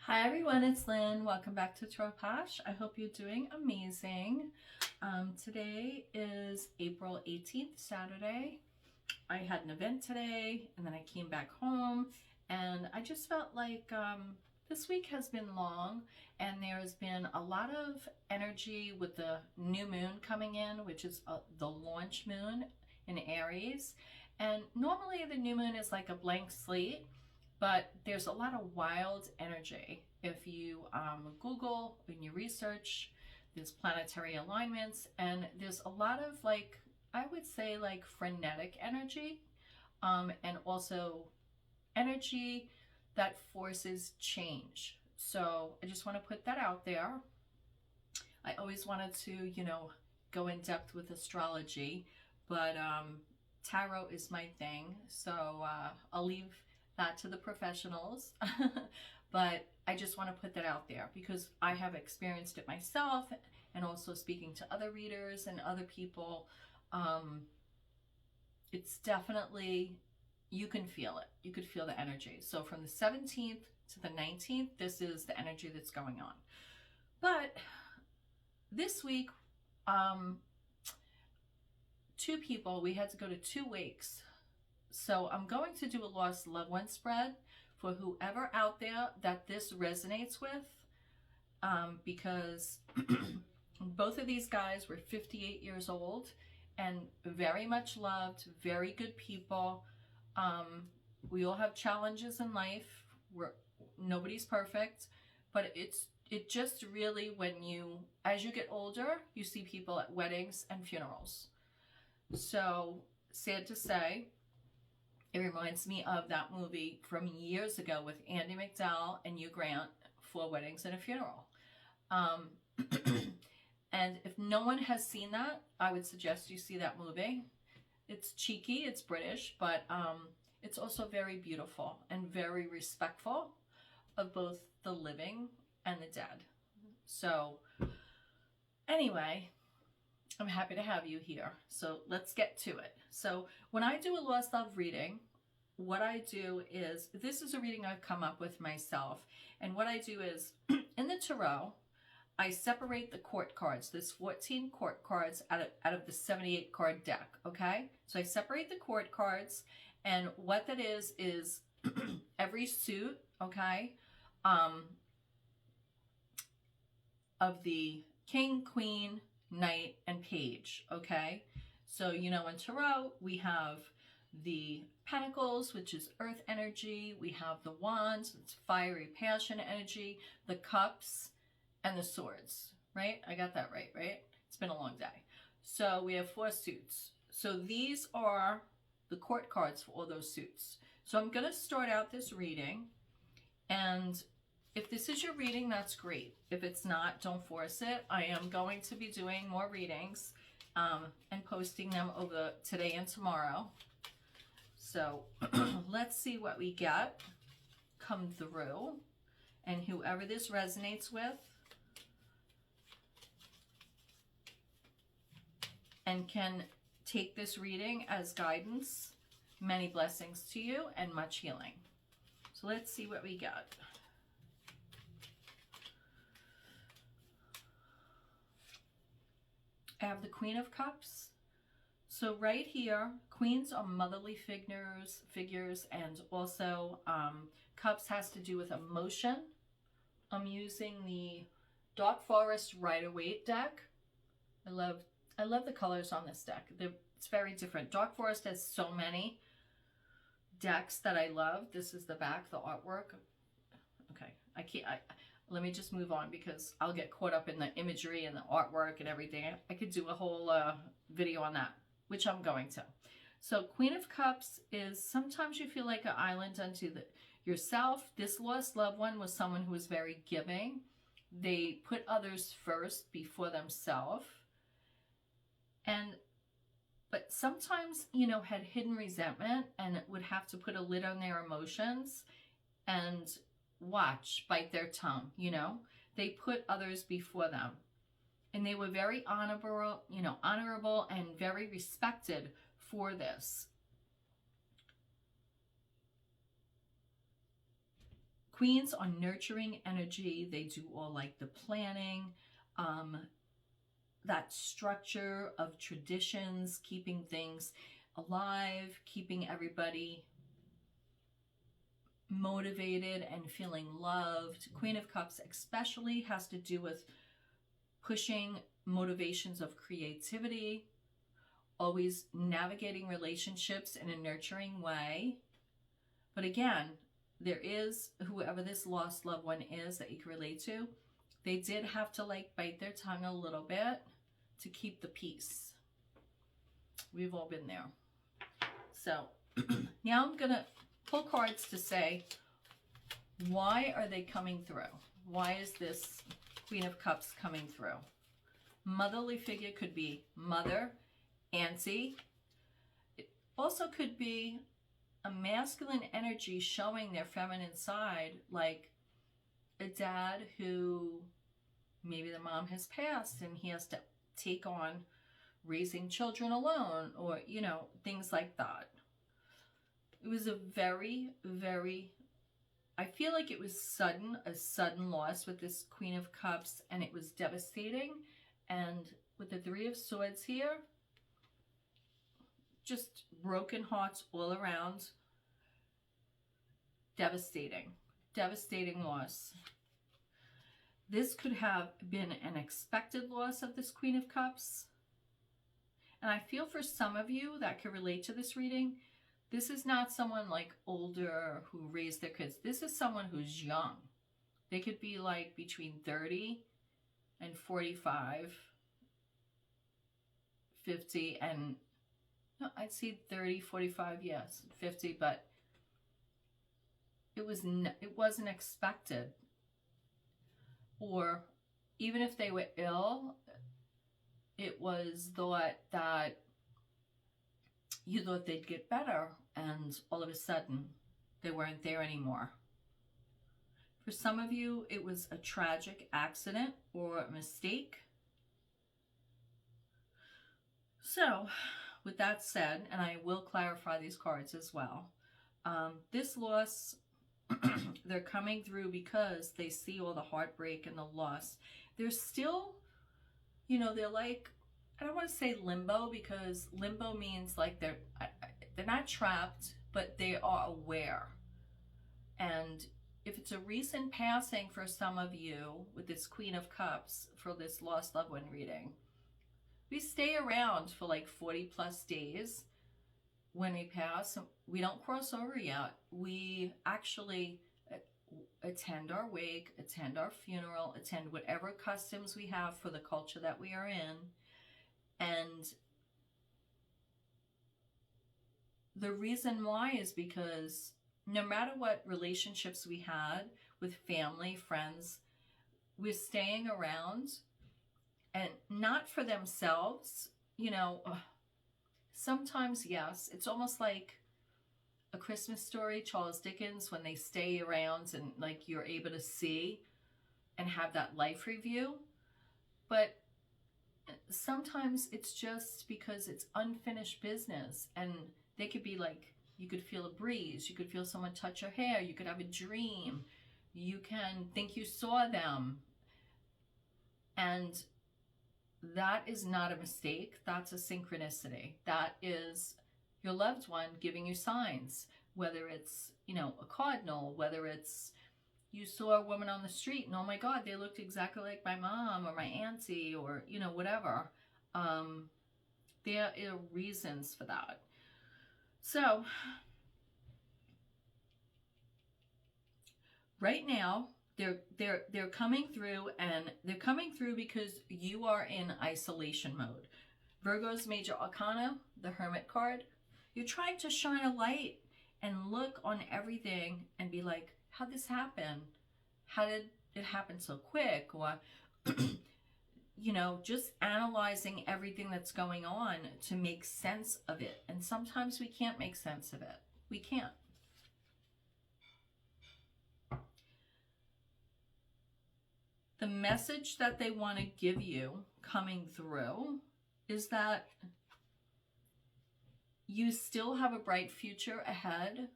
Hi everyone, it's Lynn. Welcome back to Tropash. I hope you're doing amazing. Today is April 18th, Saturday. I had an event today and then I came back home and I just felt like this week has been long and there's been a lot of energy with the new moon coming in, which is the launch moon in Aries. And normally the new moon is like a blank slate, but there's a lot of wild energy. If you Google and you research, there's planetary alignments and there's a lot of I would say frenetic energy, and also energy that forces change. So I just want to put that out there. I always wanted to, go in depth with astrology, but tarot is my thing. So I'll leave that to the professionals. But I just want to put that out there because I have experienced it myself and also speaking to other readers and other people. It's definitely, you can feel it. You could feel the energy. So from the 17th to the 19th, this is the energy that's going on. But this week, two people, we had to go to 2 wakes. So I'm going to do a lost loved one spread for whoever out there that this resonates with, because both of these guys were 58 years old and very much loved, very good people. We all have challenges in life. Nobody's perfect, but it just really, as you get older, you see people at weddings and funerals. So sad to say, it reminds me of that movie from years ago with Andy McDowell and Hugh Grant, 4 Weddings and a Funeral. And if no one has seen that, I would suggest you see that movie. It's cheeky, it's British, but it's also very beautiful and very respectful of both the living and the dead. So anyway, I'm happy to have you here. So let's get to it. So when I do a lost love reading, what I do is, this is a reading I've come up with myself. And what I do is, in the tarot, I separate the court cards. There's 14 court cards out of the 78 card deck, okay? So I separate the court cards, and what that is every suit, okay, of the king, queen, knight, and page, okay? So, in tarot, we have the pentacles, which is earth energy. We have the wands, it's fiery passion energy, the cups, and the swords, right? I got that right? It's been a long day. So we have 4 suits. So these are the court cards for all those suits. So I'm going to start out this reading, and if this is your reading, that's great. If it's not, don't force it. I am going to be doing more readings and posting them over today and tomorrow. So let's see what we get come through. And whoever this resonates with and can take this reading as guidance, many blessings to you and much healing. So let's see what we got. I have the Queen of Cups. So right here, queens are motherly figures, and also cups has to do with emotion. I'm using the Dark Forest Rider-Waite deck. I love the colors on this deck. It's very different. Dark Forest has so many decks that I love. This is the back, the artwork. Okay, let me just move on because I'll get caught up in the imagery and the artwork and everything. I could do a whole video on that, which I'm going to. So Queen of Cups is, sometimes you feel like an island unto yourself. This lost loved one was someone who was very giving. They put others first before themselves. But sometimes, had hidden resentment and would have to put a lid on their emotions and bite their tongue, They put others before them. And they were very honorable and very respected for this. Queens are nurturing energy. They do all like the planning, that structure of traditions, keeping things alive, keeping everybody motivated and feeling loved. Queen of Cups especially has to do with pushing motivations of creativity, always navigating relationships in a nurturing way. But again, there is, whoever this lost loved one is that you can relate to, they did have to like bite their tongue a little bit to keep the peace. We've all been there. So now I'm going to pull cards to say, why are they coming through? Why is this Queen of Cups coming through? Motherly figure could be mother, auntie. It also could be a masculine energy showing their feminine side, like a dad who maybe the mom has passed and he has to take on raising children alone, or, you know, things like that. It was a very, very, I feel like it was a sudden loss with this Queen of Cups, and it was devastating. And with the Three of Swords here, just broken hearts all around. Devastating, devastating loss. This could have been an expected loss of this Queen of Cups. And I feel for some of you that could relate to this reading, this is not someone like older who raised their kids. This is someone who's young. They could be like between 30 and 45, 50, and no, I'd say 30, 45, yes, 50, but it wasn't expected. Or even if they were ill, it was thought that you thought they'd get better, and all of a sudden they weren't there anymore. For some of you, it was a tragic accident or a mistake. So with that said, and I will clarify these cards as well, this loss, they're coming through because they see all the heartbreak and the loss. They're still, you know, they're like, I don't want to say limbo, because limbo means like they're not trapped, but they are aware. And if it's a recent passing for some of you with this Queen of Cups for this lost loved one reading, we stay around for like 40 plus days. When we pass, we don't cross over yet. We actually attend our wake, attend our funeral, attend whatever customs we have for the culture that we are in. And the reason why is because no matter what relationships we had with family, friends, we're staying around, and not for themselves, you know. Sometimes, yes, it's almost like A Christmas Story, Charles Dickens, when they stay around and like you're able to see and have that life review. But sometimes it's just because it's unfinished business, and they could be like, you could feel a breeze, you could feel someone touch your hair, you could have a dream, you can think you saw them. And that is not a mistake. That's a synchronicity. That is your loved one giving you signs, whether it's, you know, a cardinal, whether it's you saw a woman on the street and, oh my God, they looked exactly like my mom or my auntie, or, you know, whatever. There are reasons for that. So right now, they're coming through, and they're coming through because you are in isolation mode. Virgo's Major Arcana, the Hermit card, you're trying to shine a light and look on everything and be like, how'd this happen? How did it happen so quick? Or, you know, just analyzing everything that's going on to make sense of it. And sometimes we can't make sense of it. We can't. The message that they want to give you coming through is that you still have a bright future ahead.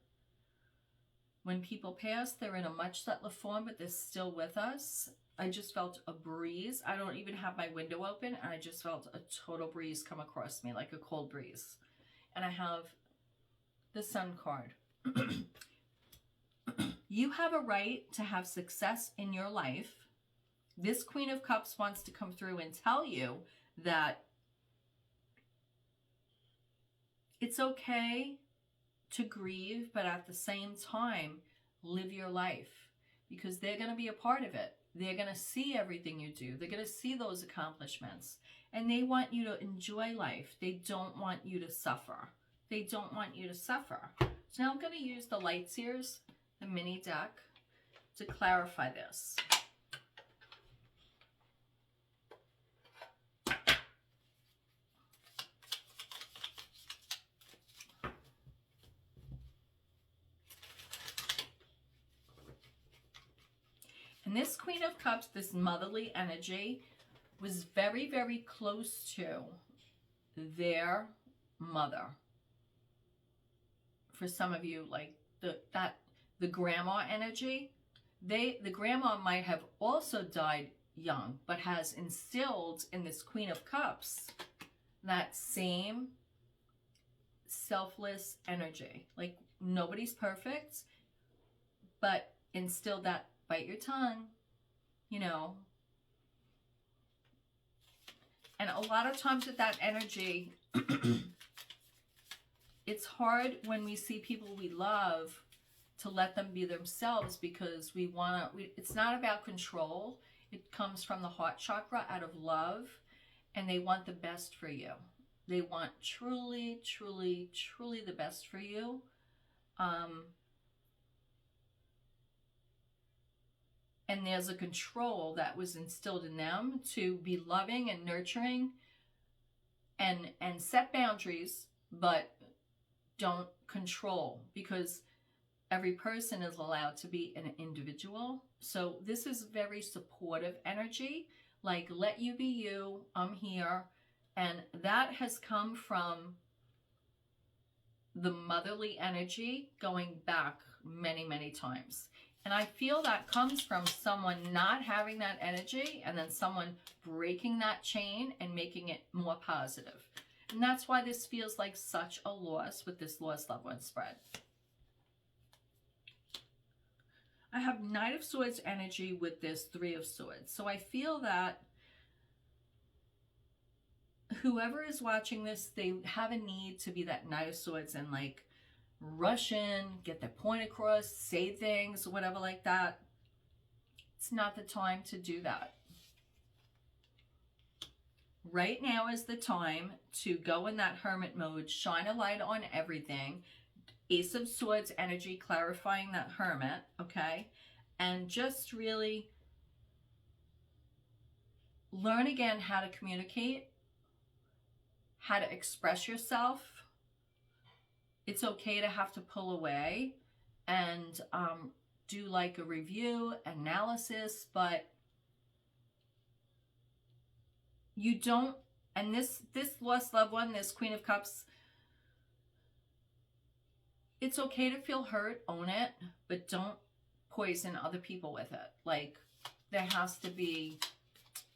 When people pass, they're in a much subtler form, but they're still with us. I just felt a breeze. I don't even have my window open, and I just felt a total breeze come across me, like a cold breeze. And I have the Sun card. You have a right to have success in your life. This Queen of Cups wants to come through and tell you that it's okay to grieve, but at the same time, live your life, because they're going to be a part of it. They're going to see everything you do. They're going to see those accomplishments, and they want you to enjoy life. They don't want you to suffer. They don't want you to suffer. So now I'm going to use the Light Seers, the mini deck, to clarify this. And this Queen of Cups, this motherly energy, was very, very close to their mother. For some of you, like the grandma energy, the grandma might have also died young, but has instilled in this Queen of Cups that same selfless energy. Like, nobody's perfect, but instilled that bite your tongue, you know. And a lot of times with that energy, it's hard when we see people we love to let them be themselves, because we want to, it's not about control. It comes from the heart chakra, out of love, and they want the best for you. They want truly, truly, truly the best for you. And there's a control that was instilled in them to be loving and nurturing and set boundaries, but don't control, because every person is allowed to be an individual. So this is very supportive energy, like, let you be you, I'm here. And that has come from the motherly energy going back many, many times. And I feel that comes from someone not having that energy, and then someone breaking that chain and making it more positive. And that's why this feels like such a loss with this lost loved one spread. I have Knight of Swords energy with this Three of Swords. So I feel that whoever is watching this, they have a need to be that Knight of Swords and like rush in, get their point across, say things, whatever like that. It's not the time to do that. Right now is the time to go in that hermit mode, shine a light on everything. Ace of Swords energy, clarifying that hermit, okay? And just really learn again how to communicate, how to express yourself. It's okay to have to pull away and do like a review, analysis, but you don't, and this lost loved one, this Queen of Cups, it's okay to feel hurt, own it, but don't poison other people with it. Like, there has to be,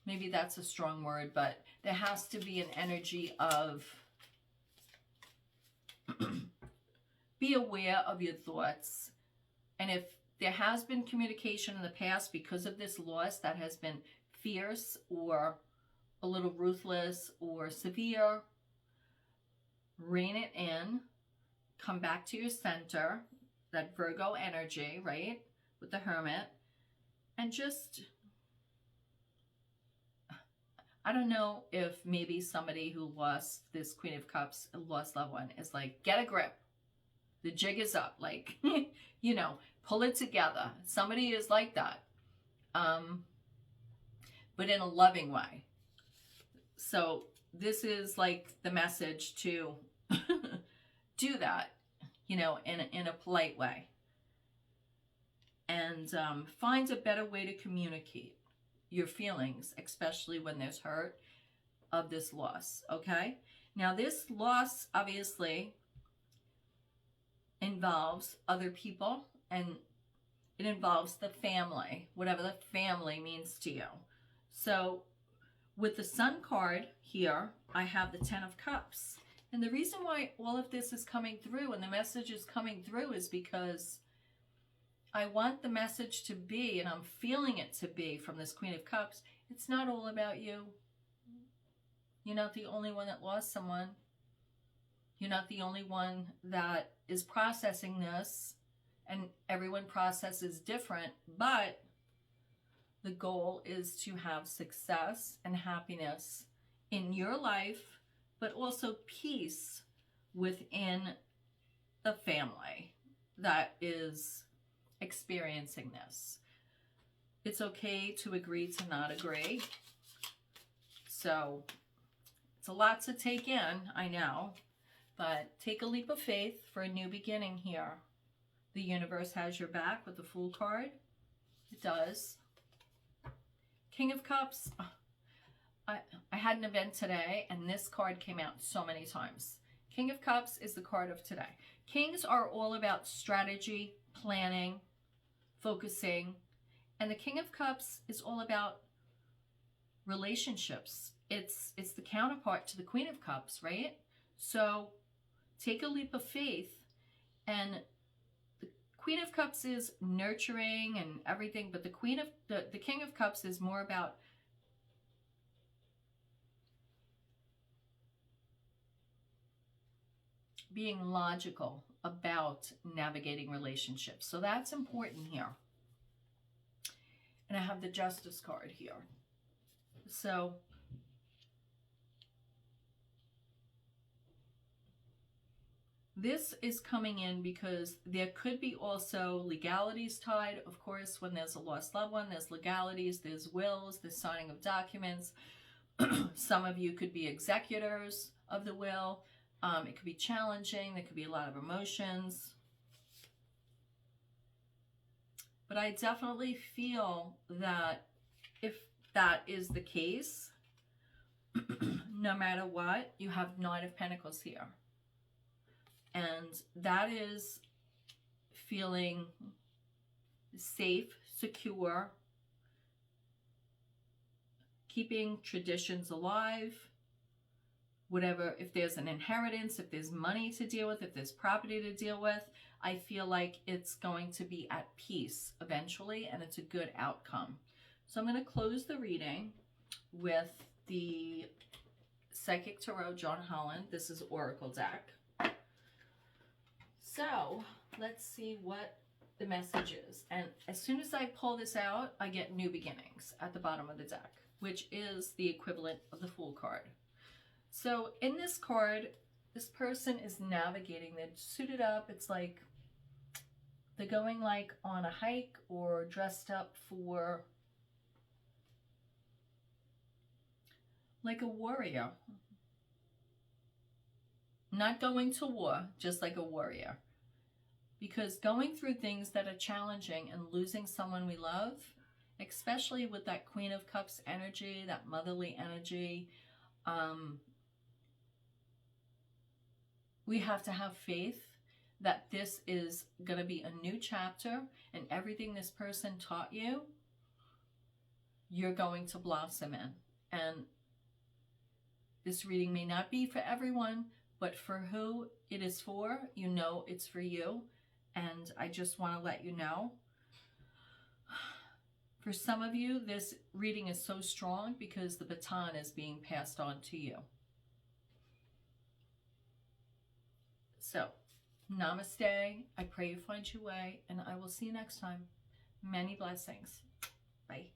maybe that's a strong word, but there has to be an energy of be aware of your thoughts. And if there has been communication in the past because of this loss that has been fierce or a little ruthless or severe, rein it in, come back to your center, that Virgo energy, right, with the Hermit, and just, I don't know if maybe somebody who lost this Queen of Cups, a lost loved one, is like, get a grip. The jig is up. Like, you know, pull it together. Somebody is like that. But in a loving way. So this is like the message to do that, you know, in a polite way. And find a better way to communicate your feelings, especially when there's hurt of this loss, okay? Now, this loss obviously involves other people and it involves the family, whatever the family means to you. So with the Sun card here, I have the Ten of Cups. And the reason why all of this is coming through and the message is coming through is because I want the message to be, and I'm feeling it to be from this Queen of Cups, it's not all about you. You're not the only one that lost someone. You're not the only one that is processing this, and everyone processes different, but the goal is to have success and happiness in your life, but also peace within the family that is experiencing this. It's okay to agree to not agree. So it's a lot to take in, I know, but take a leap of faith for a new beginning here. The universe has your back with the Fool card. It does. King of Cups. I had an event today and this card came out so many times. King of Cups is the card of today. Kings are all about strategy, planning, focusing, and the King of Cups is all about relationships. It's the counterpart to the Queen of Cups, right? So take a leap of faith, and the Queen of Cups is nurturing and everything, but the King of Cups is more about being logical about navigating relationships. So that's important here. And I have the Justice card here. So this is coming in because there could be also legalities tied. Of course, when there's a lost loved one, there's legalities, there's wills, there's signing of documents. Some of you could be executors of the will. It could be challenging. There could be a lot of emotions. But I definitely feel that if that is the case, no matter what, you have Knight of Pentacles here. And that is feeling safe, secure, keeping traditions alive, whatever, if there's an inheritance, if there's money to deal with, if there's property to deal with, I feel like it's going to be at peace eventually, and it's a good outcome. So I'm going to close the reading with the Psychic Tarot John Holland. This is Oracle deck. So let's see what the message is. And as soon as I pull this out, I get New Beginnings at the bottom of the deck, which is the equivalent of the Fool card. So in this card, this person is navigating. They're suited up. It's like they're going like on a hike or dressed up for like a warrior. Not going to war, just like a warrior. Because going through things that are challenging and losing someone we love, especially with that Queen of Cups energy, that motherly energy, we have to have faith that this is going to be a new chapter, and everything this person taught you, you're going to blossom in. And this reading may not be for everyone, but for who it is for, you know it's for you. And I just want to let you know, for some of you, this reading is so strong because the baton is being passed on to you. So, namaste. I pray you find your way, and I will see you next time. Many blessings. Bye.